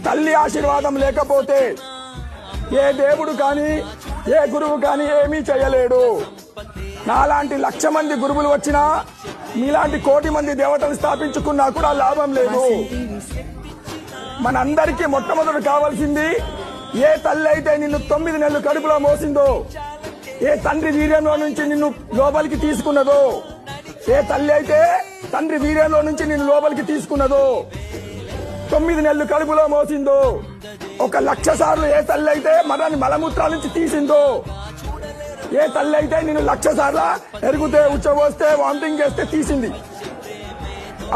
తల్లి ఆశీర్వాదం లేకపోతే ఏ దేవుడు కానీ ఏ గురువు కానీ ఏమీ చేయలేడు. నాలాంటి 1,00,000 మంది గురువులు వచ్చినా మీలాంటి 1,00,00,000 మంది దేవతలు స్థాపించుకున్నా కూడా లాభం లేదు. మనందరికీ మొట్టమొదటి కావాల్సింది, ఏ తల్లి అయితే నిన్ను 9 నెలలు కడుపులో మోసిందో, ఏ తండ్రి వీర్యంలో నుంచి నిన్ను లోపలికి తీసుకున్నదో, ఏ తల్లి అయితే తండ్రి వీర్యంలో నుంచి నిన్ను లోపలికి తీసుకున్నదో, 9 నెలలు కడుపులో మోసిందో, 1,00,000 సార్లు ఏ తల్లి అయితే మనల్ని మలమూత్రాల నుంచి తీసిందో, ఏ తల్లి అయితే నేను 1,00,000 సార్లు ఎరుగుతే ఉచ్చబోస్తే వామిటింగ్ చేస్తే తీసింది,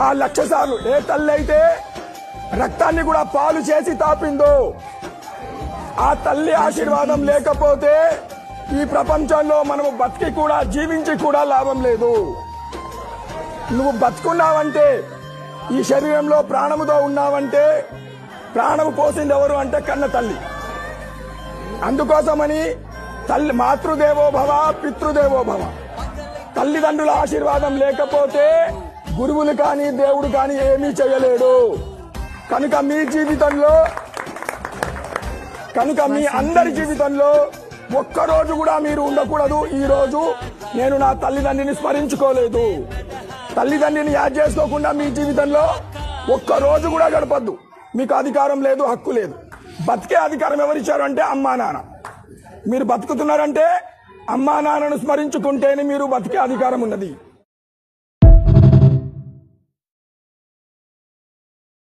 ఆ 1,00,000 సార్లు ఏ తల్లి అయితే రక్తాన్ని కూడా పాలు చేసి తాపిందో, ఆ తల్లి ఆశీర్వాదం లేకపోతే ఈ ప్రపంచంలో మనము బతికి కూడా జీవించి కూడా లాభం లేదు. నువ్వు బతుకున్నావంటే, ఈ శరీరంలో ప్రాణముతో ఉన్నావంటే ప్రాణము పోసింది ఎవరు అంటే కన్న తల్లి. అందుకోసమని తల్లి మాతృదేవో భవ పితృదేవో భవ, తల్లిదండ్రుల ఆశీర్వాదం లేకపోతే గురువులు కానీ దేవుడు కానీ ఏమీ చేయలేడు. కనుక మీ అందరి జీవితంలో ఒక్కరోజు కూడా మీరు ఉండకూడదు, ఈ రోజు నేను నా తల్లిదండ్రిని స్మరించుకోలేదు, తల్లిదండ్రిని యాడ్ చేసుకోకుండా మీ జీవితంలో ఒక్కరోజు కూడా గడపద్దు. మీకు అధికారం లేదు, హక్కు లేదు. బతికే అధికారం ఎవరిచ్చారు అంటే అమ్మా నాన్న. మీరు బతుకుతున్నారంటే అమ్మా నాన్నను స్మరించుకుంటేనే మీరు బతికే అధికారం ఉన్నది.